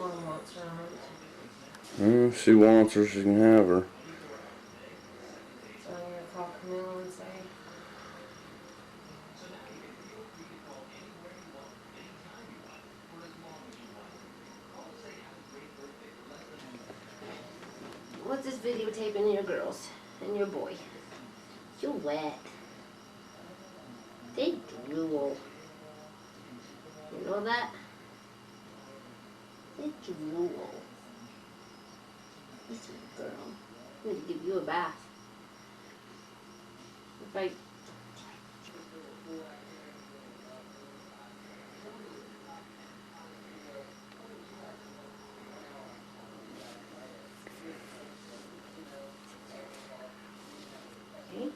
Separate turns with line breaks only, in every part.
Mom wants her on.
If she wants her, she can have her.
So I'm going to call Camille and say, what's this videotaping your girls and your boy? You're wet. They drool. You know that? They drool. Listen, girl. I'm going to give you a bath. If I... Okay.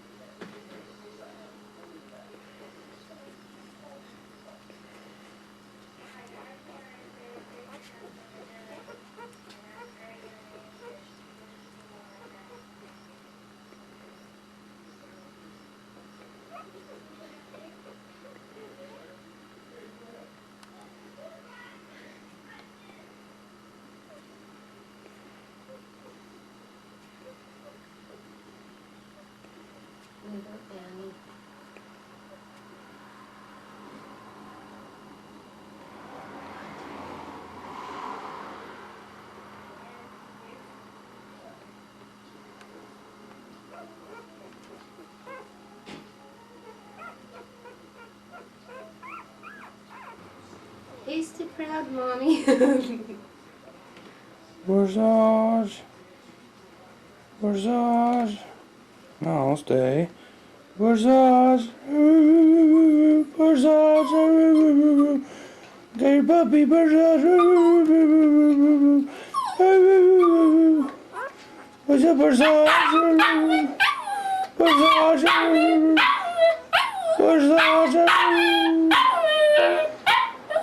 Annie. He's too proud, Mommy.
Where's Oz? Where's Oz? No, stay. Where's Oz? Where's Oz? Get your puppy, where's Oz? What's up, where's Oz? Where's Oz? Where's Oz?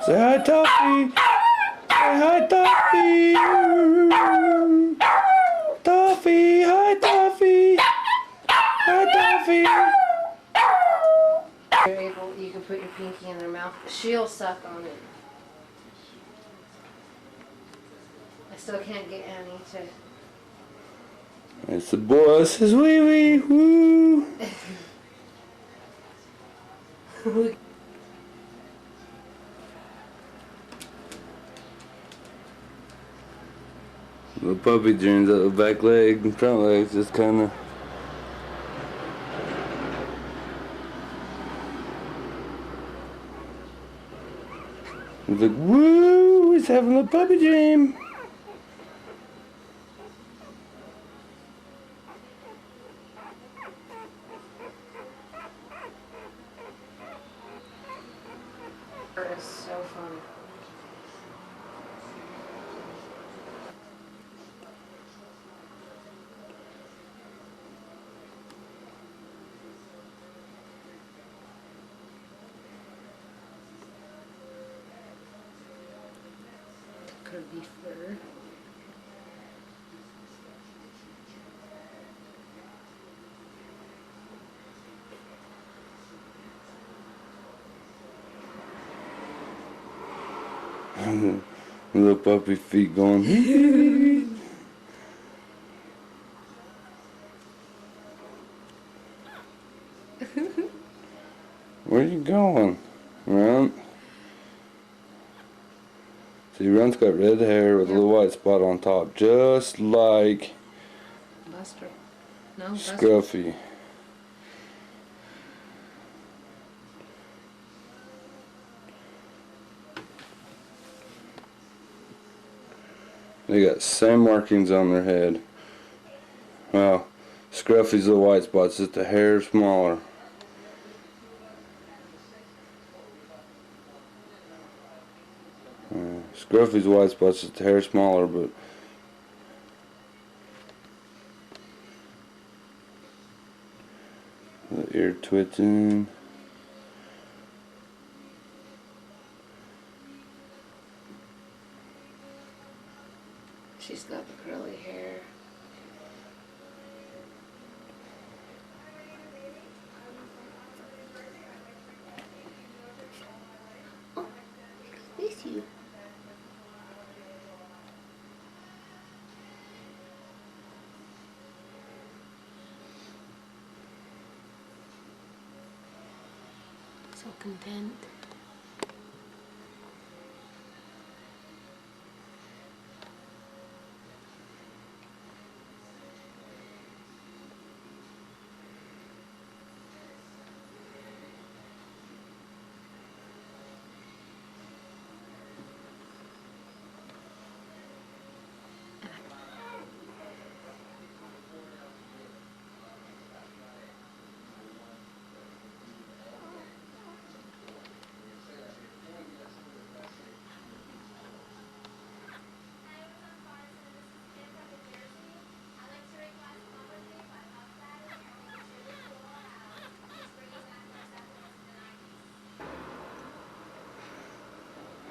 Say hi, Toffee. Say hi, Toffee. Toffee, hi, Toffee. Hi, Toffee.
You're able, you can put your pinky in her mouth. She'll suck on it. I still can't get Annie to...
It's the boy, says wee wee, woo. The puppy joins up the back leg and front legs just kinda. He's like, woo, he's having a puppy dream.
It's so funny. Could be fur.
Little puppy feet going. Where you going? Runt? See, Runt's got red hair with a little white spot on top, just like
Buster. No, Buster.
Scruffy. They got same markings on their head. Well, Scruffy's the white spots, just the hair smaller. Scruffy's white spots, just the hair smaller, but the ear twitching.
She's got the curly hair. Oh, miss you. content.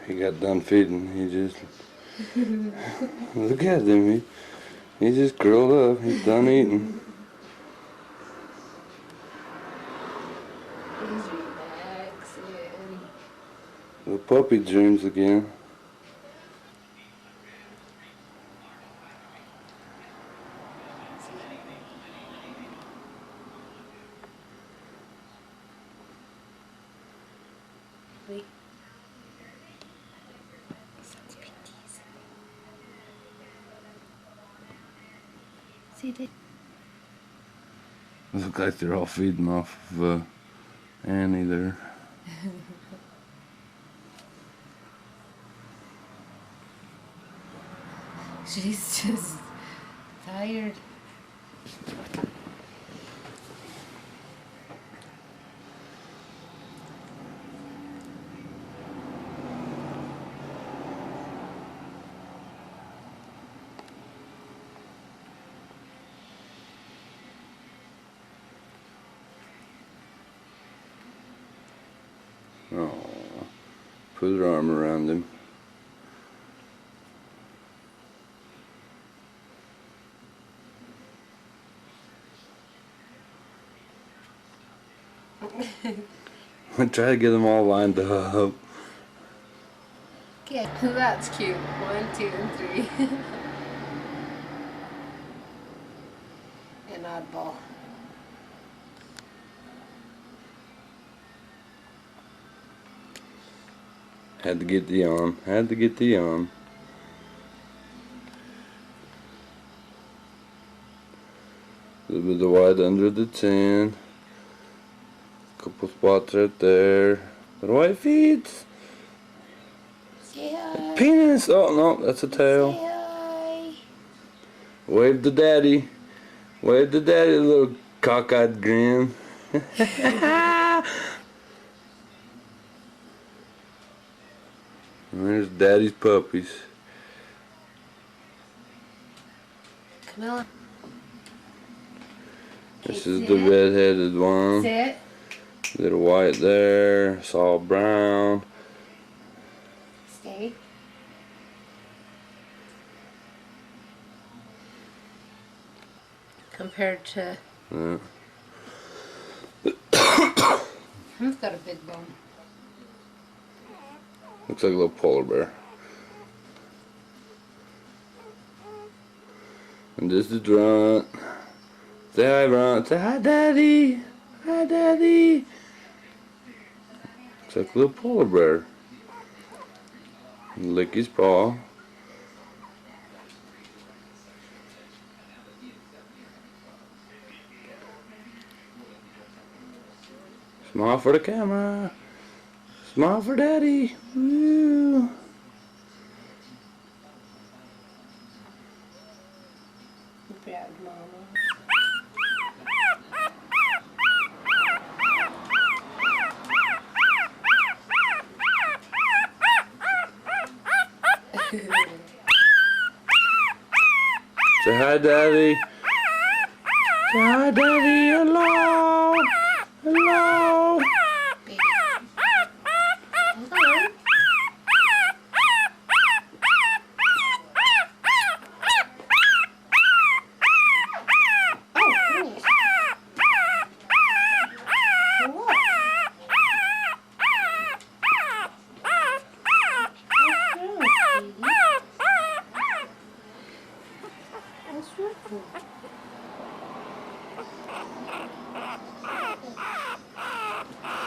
He got done feeding. He just look at him. He just curled up. He's done eating.
He's relaxing.
The puppy dreams again.
Wait. See the
Look like they're all feeding off of Annie there.
She's just tired.
Oh, put her arm around him. I try to get them all lined up.
Okay, that's cute. 1, 2, and 3. An oddball.
Had to get the arm. Had to get the arm. A little bit of white under the chin. Couple spots right there. Little white feet.
Say hi.
Penis. Oh no, that's a tail.
Say hi.
Wave to daddy. Wave to daddy, little cockeyed grin. There's daddy's puppies.
Camilla.
This
Okay,
is the red-headed one.
Sit.
Little white there. It's all brown.
Stay. Compared to
Yeah.
who's got a big bone?
Looks like a little polar bear. And this is Runt. Say hi, Runt. Say hi, Daddy. Hi, Daddy. Looks like a little polar bear. Lick his paw. Smile for the camera. Smile for Daddy. Woo.
Bad mama.
Say hi, Daddy. Say hi, Daddy. Hello. Hello.
Baby. Hold on. Oh, goodness. What? What's wrong, sweetie? What's wrong?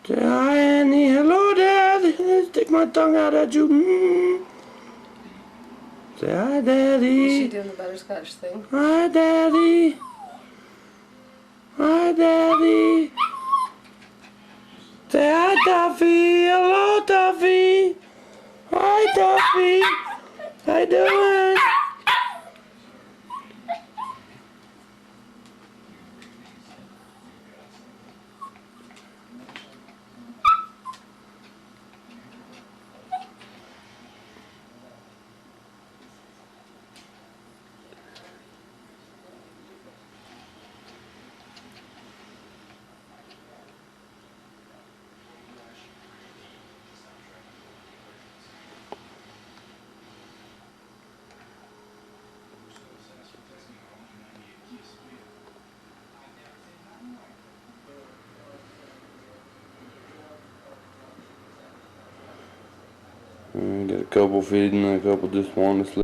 Say hi, Annie. Hello, Dad. Stick my tongue out at you. Say hi, Daddy.
Is she doing the butterscotch thing?
Hi, Daddy. Hi, Daddy. Say hi, Tuffy. Hello, Tuffy. Hi, Tuffy. How you doing? Get a couple feeding and a couple just want to sleep.